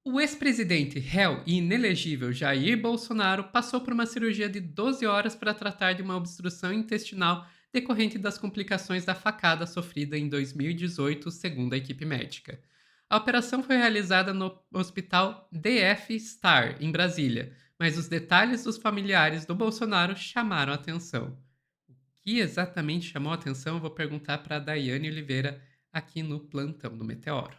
O ex-presidente réu e inelegível Jair Bolsonaro passou por uma cirurgia de 12 horas para tratar de uma obstrução intestinal decorrente das complicações da facada sofrida em 2018, segundo a equipe médica. A operação foi realizada no Hospital DF Star, em Brasília, mas os detalhes dos familiares do Bolsonaro chamaram a atenção. O que exatamente chamou a atenção, eu vou perguntar para a Daiane Oliveira aqui no plantão do Meteoro.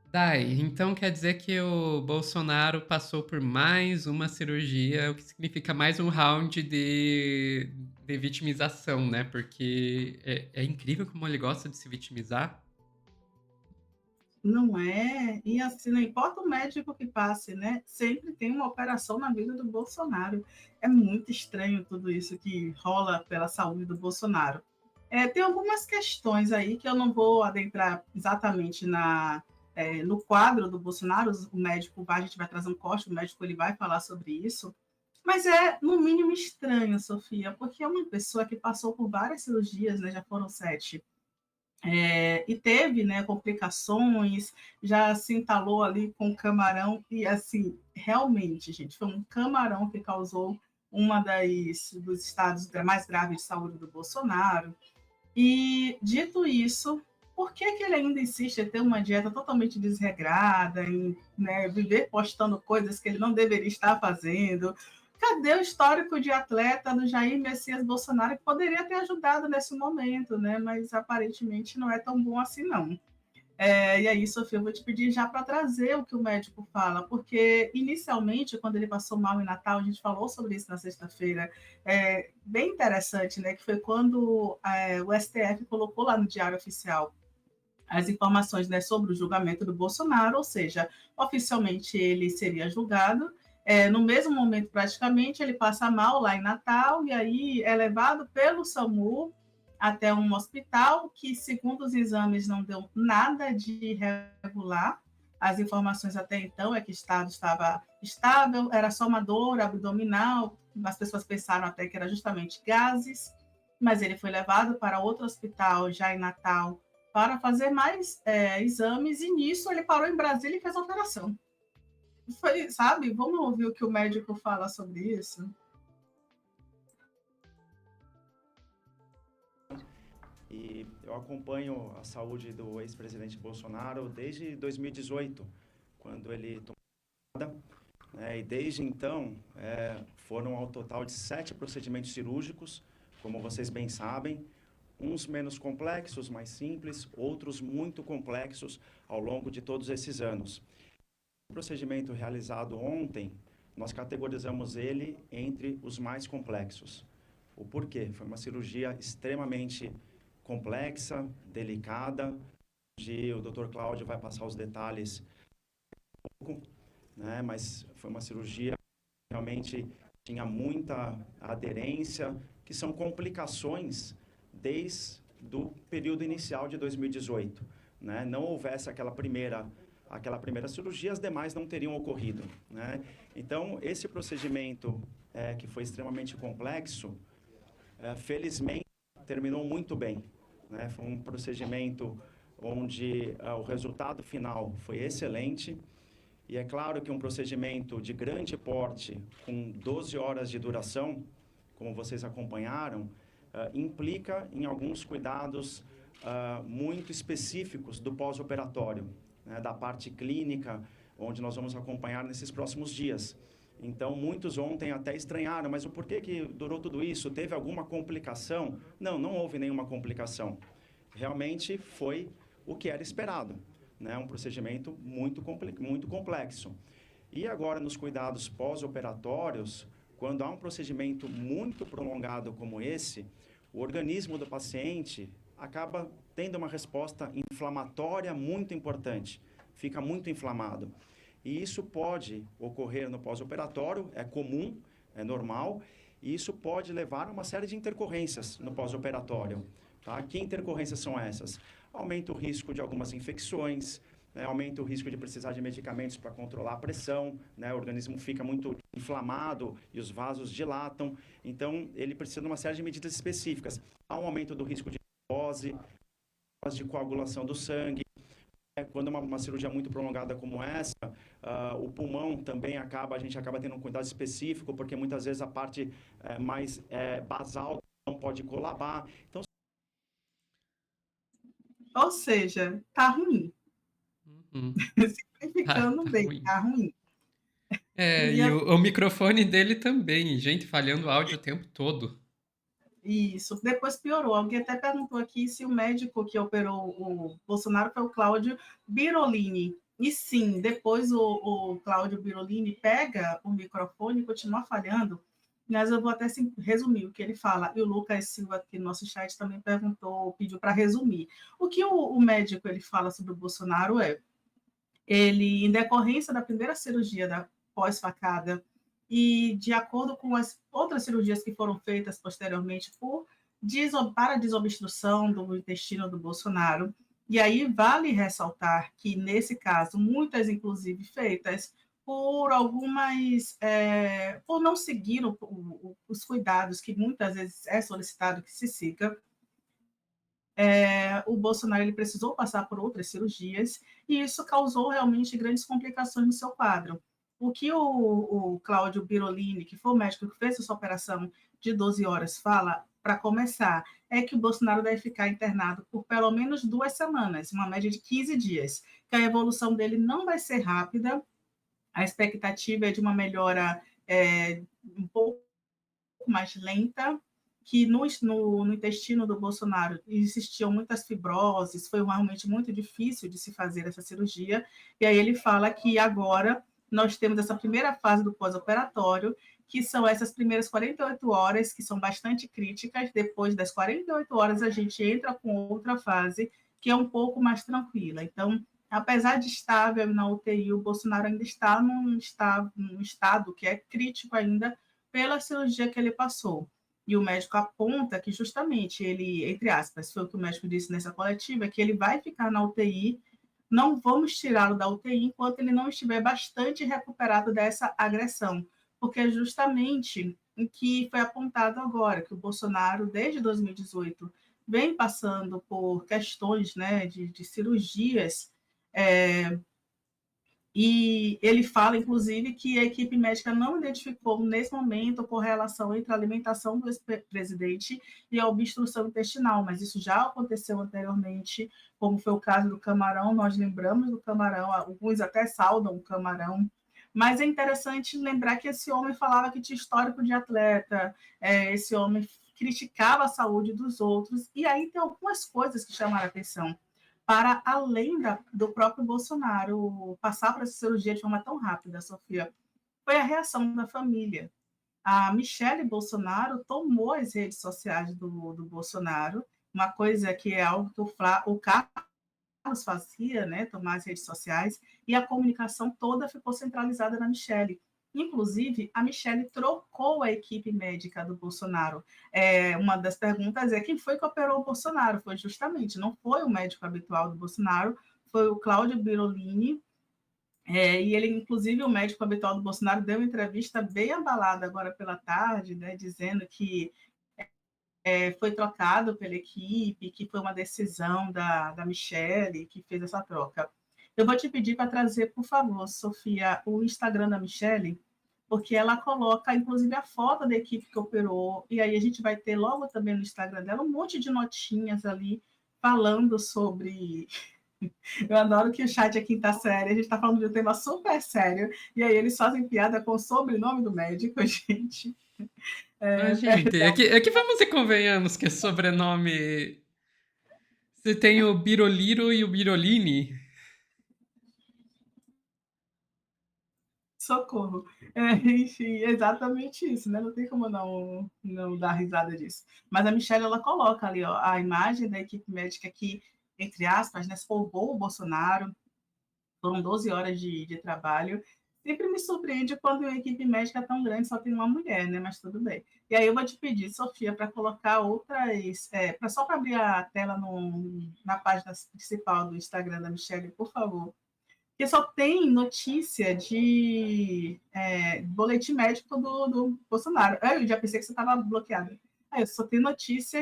Dai, então quer dizer que o Bolsonaro passou por mais uma cirurgia, o que significa mais um round de vitimização, né? Porque é incrível como ele gosta de se vitimizar. Não é? E assim, não importa o médico que passe, né? Sempre tem uma operação na vida do Bolsonaro. É muito estranho tudo isso que rola pela saúde do Bolsonaro. Tem algumas questões aí que eu não vou adentrar exatamente no quadro do Bolsonaro. O médico vai, a gente vai trazer um corte, o médico ele vai falar sobre isso. Mas é, no mínimo, estranho, Sofia, porque é uma pessoa que passou por várias cirurgias, né? Já foram 7, e teve, né, complicações, já se entalou ali com camarão, e assim, realmente, gente, foi um camarão que causou uma dos estados mais graves de saúde do Bolsonaro. E, dito isso, por que, que ele ainda insiste em ter uma dieta totalmente desregrada, em, né, viver postando coisas que ele não deveria estar fazendo? Cadê o histórico de atleta do Jair Messias Bolsonaro que poderia ter ajudado nesse momento, né? Mas aparentemente não é tão bom assim, não. E aí, Sofia, eu vou te pedir já para trazer o que o médico fala, porque inicialmente, quando ele passou mal em Natal, a gente falou sobre isso na sexta-feira, bem interessante, né? Que foi quando o STF colocou lá no Diário Oficial as informações, né, sobre o julgamento do Bolsonaro, ou seja, oficialmente ele seria julgado. No mesmo momento, praticamente, ele passa mal lá em Natal e aí é levado pelo SAMU até um hospital que, segundo os exames, não deu nada de irregular. As informações até então é que o estado estava estável, era só uma dor abdominal, as pessoas pensaram até que era justamente gases, mas ele foi levado para outro hospital já em Natal para fazer mais exames, e nisso ele parou em Brasília e fez a operação. Foi, sabe? Vamos ouvir o que o médico fala sobre isso? E eu acompanho a saúde do ex-presidente Bolsonaro desde 2018, quando ele tomou, né, e desde então foram ao total de 7 procedimentos cirúrgicos, como vocês bem sabem, uns menos complexos, mais simples, outros muito complexos ao longo de todos esses anos. O procedimento realizado ontem, nós categorizamos ele entre os mais complexos. O porquê? Foi uma cirurgia extremamente complexa, delicada, onde o Dr. Cláudio vai passar os detalhes, né? Mas foi uma cirurgia que realmente tinha muita aderência, que são complicações desde o período inicial de 2018, né? Não houvesse aquela primeira cirurgia, as demais não teriam ocorrido, né? Então, esse procedimento que foi extremamente complexo, felizmente terminou muito bem, né? Foi um procedimento onde o resultado final foi excelente. E é claro que um procedimento de grande porte, com 12 horas de duração, como vocês acompanharam, implica em alguns cuidados muito específicos do pós-operatório, né, da parte clínica, onde nós vamos acompanhar nesses próximos dias. Então, muitos ontem até estranharam, mas o porquê que durou tudo isso? Teve alguma complicação? Não, não houve nenhuma complicação. Realmente foi o que era esperado, né? Um procedimento muito complexo. E agora, nos cuidados pós-operatórios, quando há um procedimento muito prolongado como esse, o organismo do paciente acaba tendo uma resposta inflamatória muito importante, fica muito inflamado. E isso pode ocorrer no pós-operatório, é comum, é normal, e isso pode levar a uma série de intercorrências no pós-operatório. Tá? Que intercorrências são essas? Aumenta o risco de algumas infecções, né, aumenta o risco de precisar de medicamentos para controlar a pressão, né, o organismo fica muito inflamado e os vasos dilatam. Então, ele precisa de uma série de medidas específicas. Há um aumento do risco de trombose, de coagulação do sangue. Quando é uma cirurgia muito prolongada como essa, o pulmão também a gente acaba tendo um cuidado específico, porque muitas vezes a parte mais basal não pode colabar. Então, Ou seja, tá ruim. Uhum. Simplificando Tá bem, ruim. tá ruim. E E o microfone dele também, gente, falhando o áudio o tempo todo. isso, depois piorou. Alguém até perguntou aqui se o médico que operou o Bolsonaro foi o Cláudio Birolini. E sim, depois o Cláudio Birolini pega o microfone e continua falhando, mas eu vou até resumir o que ele fala. E o Lucas Silva, aqui no nosso chat, também perguntou, pediu para resumir. O que o médico ele fala sobre o Bolsonaro ele, em decorrência da primeira cirurgia da pós-facada e de acordo com as outras cirurgias que foram feitas posteriormente para desobstrução do intestino do Bolsonaro, e aí vale ressaltar que, nesse caso, muitas, inclusive, feitas por algumas, por não seguir os cuidados que muitas vezes é solicitado que se siga, o Bolsonaro ele precisou passar por outras cirurgias e isso causou realmente grandes complicações no seu quadro. O que o Cláudio Birolini, que foi o médico que fez essa operação de 12 horas, fala, para começar, é que o Bolsonaro deve ficar internado por pelo menos 2 semanas, uma média de 15 dias, que a evolução dele não vai ser rápida, a expectativa é de uma melhora um pouco mais lenta, que no intestino do Bolsonaro existiam muitas fibroses, foi realmente muito difícil de se fazer essa cirurgia, e aí ele fala que agora nós temos essa primeira fase do pós-operatório, que são essas primeiras 48 horas, que são bastante críticas, depois das 48 horas a gente entra com outra fase, que é um pouco mais tranquila. Então, apesar de estável na UTI, o Bolsonaro ainda está num estado que é crítico ainda pela cirurgia que ele passou. E o médico aponta que justamente ele, entre aspas, foi o que o médico disse nessa coletiva, que ele vai ficar na UTI, não vamos tirá-lo da UTI enquanto ele não estiver bastante recuperado dessa agressão, porque é justamente o que foi apontado agora, que o Bolsonaro, desde 2018, vem passando por questões, né, de cirurgias, e ele fala, inclusive, que a equipe médica não identificou, nesse momento, correlação entre a alimentação do ex-presidente e a obstrução intestinal, mas isso já aconteceu anteriormente, como foi o caso do Camarão, nós lembramos do Camarão, alguns até saudam o Camarão, mas é interessante lembrar que esse homem falava que tinha histórico de atleta, esse homem criticava a saúde dos outros, e aí tem algumas coisas que chamaram a atenção para além do próprio Bolsonaro passar por essa cirurgia de forma tão rápida, Sofia, foi a reação da família. A Michele Bolsonaro tomou as redes sociais do Bolsonaro, uma coisa que é algo que o Carlos fazia, né, tomar as redes sociais, e a comunicação toda ficou centralizada na Michele. Inclusive, a Michele trocou a equipe médica do Bolsonaro. Uma das perguntas é quem foi que operou o Bolsonaro? Foi justamente, não foi o médico habitual do Bolsonaro, foi o Cláudio Birolini, e ele, inclusive, o médico habitual do Bolsonaro deu uma entrevista bem abalada agora pela tarde, né, dizendo que foi trocado pela equipe, que foi uma decisão da Michele que fez essa troca. Eu vou te pedir para trazer, por favor, Sofia, o Instagram da Michele, porque ela coloca, inclusive, a foto da equipe que operou, e aí a gente vai ter logo também no Instagram dela um monte de notinhas ali falando sobre. Eu adoro que o chat é quinta série, a gente está falando de um tema super sério, e aí eles fazem piada com o sobrenome do médico, gente. Gente, é que vamos e convenhamos que sobrenome. Você tem o Biroliro e o Birolini. Socorro. Enfim, exatamente isso, né? Não tem como não dar risada disso. Mas a Michelle, ela coloca ali ó, a imagem da equipe médica que, entre aspas, né, salvou o Bolsonaro. Foram 12 horas de trabalho. Sempre me surpreende quando a equipe médica tão grande só tem uma mulher, né? Mas tudo bem. E aí eu vou te pedir, Sofia, para colocar outras, só para abrir a tela na página principal do Instagram da Michelle, por favor. que só tem notícia de boletim médico do Bolsonaro. Eu já pensei que você estava bloqueado. Eu só tenho notícia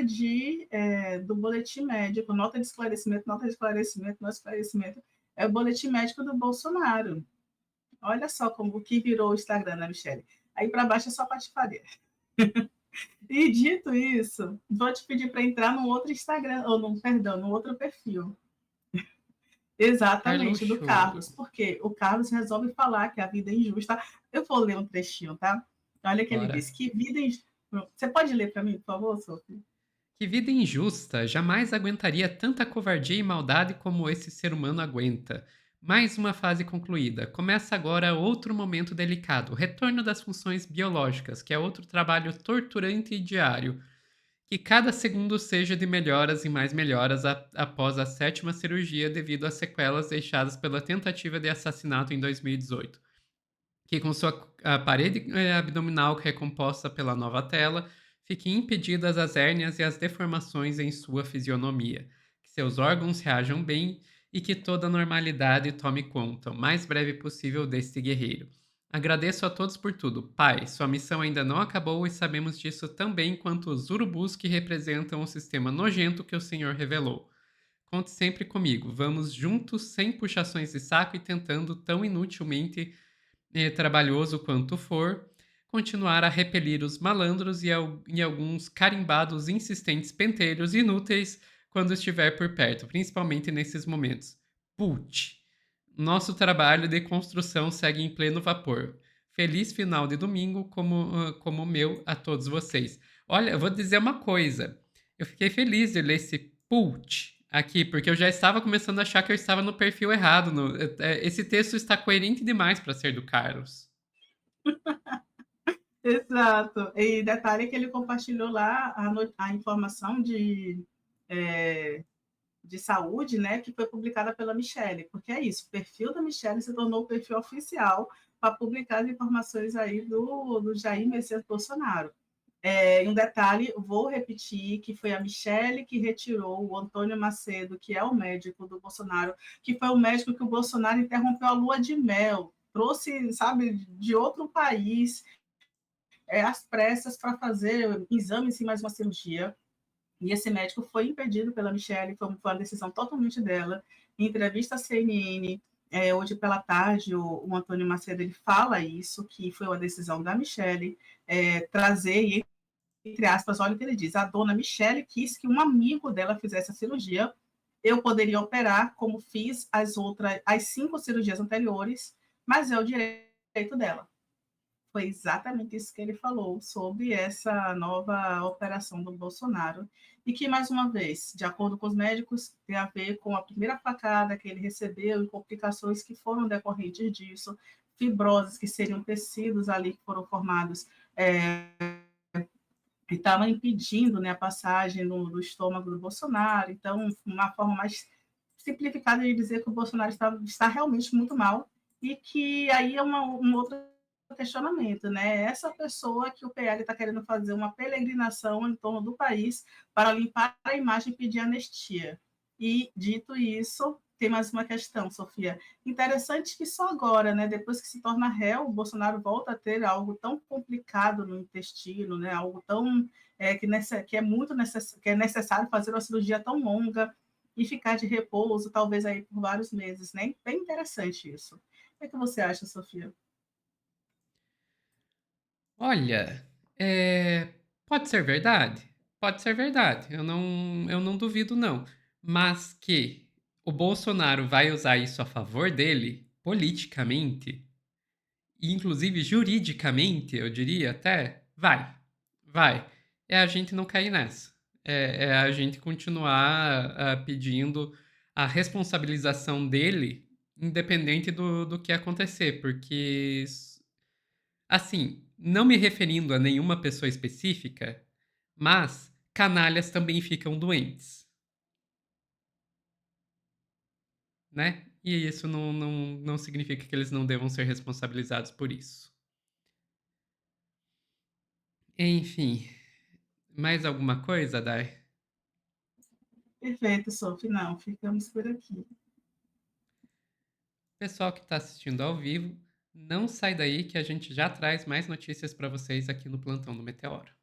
do boletim médico, nota de esclarecimento, nota de esclarecimento, nota de esclarecimento. É o boletim médico do Bolsonaro. Olha só como que virou o Instagram, né, Michele? Aí para baixo é só patifaria. E dito isso, vou te pedir para entrar no outro Instagram, ou no, perdão, no outro perfil. Exatamente, do Carluxo, Carlos, porque o Carlos resolve falar que a vida é injusta. Eu vou ler um trechinho, tá? Olha que ele bora. diz, que vida injusta... Você pode ler para mim, por favor, Sophie? Que vida injusta! Jamais aguentaria tanta covardia e maldade como esse ser humano aguenta. Mais uma fase concluída. Começa agora outro momento delicado, o retorno das funções biológicas, que é outro trabalho torturante e diário. Que cada segundo seja de melhoras e mais melhoras após a sétima cirurgia devido às sequelas deixadas pela tentativa de assassinato em 2018. Que com sua parede abdominal recomposta pela nova tela, fiquem impedidas as hérnias e as deformações em sua fisionomia, que seus órgãos reajam bem e que toda a normalidade tome conta, o mais breve possível, deste guerreiro. Agradeço a todos por tudo. Pai, sua missão ainda não acabou e sabemos disso tão bem quanto os urubus que representam o sistema nojento que o Senhor revelou. Conte sempre comigo. Vamos juntos, sem puxações de saco e tentando tão inutilmente trabalhoso quanto for, continuar a repelir os malandros e alguns carimbados insistentes penteiros inúteis quando estiver por perto, principalmente nesses momentos. Put! Nosso trabalho de construção segue em pleno vapor. Feliz final de domingo, como o meu, a todos vocês. Olha, eu vou dizer uma coisa. Eu fiquei feliz de ler esse put aqui, porque eu já estava começando a achar que eu estava no perfil errado. Esse texto está coerente demais para ser do Carlos. Exato. E detalhe que ele compartilhou lá a informação de saúde, né, que foi publicada pela Michelle, porque é isso, o perfil da Michelle se tornou o perfil oficial para publicar as informações aí do Jair Messias Bolsonaro. Em um detalhe, vou repetir que foi a Michelle que retirou o Antônio Macedo, que é o médico do Bolsonaro, que foi o médico que o Bolsonaro interrompeu a lua de mel, trouxe, sabe, de outro país, às pressas para fazer exames e mais uma cirurgia. E esse médico foi impedido pela Michelle, foi uma decisão totalmente dela. Em entrevista à CNN, hoje pela tarde, o Antônio Macedo ele fala isso, que foi uma decisão da Michelle trazer, entre aspas, olha o que ele diz, a dona Michelle quis que um amigo dela fizesse a cirurgia, eu poderia operar como fiz as 5 cirurgias anteriores, mas é o direito dela. Foi exatamente isso que ele falou sobre essa nova operação do Bolsonaro. E que, mais uma vez, de acordo com os médicos, tem a ver com a primeira facada que ele recebeu e complicações que foram decorrentes disso, fibroses que seriam tecidos ali que foram formados que estavam impedindo, né, a passagem do estômago do Bolsonaro. Então, uma forma mais simplificada de dizer que o Bolsonaro está realmente muito mal e que aí é um outro questionamento, né? Essa pessoa que o PL está querendo fazer uma peregrinação em torno do país para limpar a imagem e pedir anistia. E, dito isso, tem mais uma questão, Sofia. Interessante que só agora, né, depois que se torna réu, o Bolsonaro volta a ter algo tão complicado no intestino, né, algo tão que é muito que é necessário fazer uma cirurgia tão longa e ficar de repouso, talvez aí por vários meses, né? Bem interessante isso. O que você acha, Sofia? Olha, pode ser verdade? Pode ser verdade. Eu não duvido, não. Mas que o Bolsonaro vai usar isso a favor dele, politicamente, e inclusive juridicamente, eu diria até, vai. Vai. É a gente não cair nessa. É a gente continuar pedindo a responsabilização dele, independente do que acontecer, porque assim, não me referindo a nenhuma pessoa específica, mas canalhas também ficam doentes, né? E isso não significa que eles não devam ser responsabilizados por isso. Enfim, mais alguma coisa, Dai? Perfeito, Sofia. Não, ficamos por aqui. Pessoal que está assistindo ao vivo, não sai daí que a gente já traz mais notícias para vocês aqui no Plantão do Meteoro.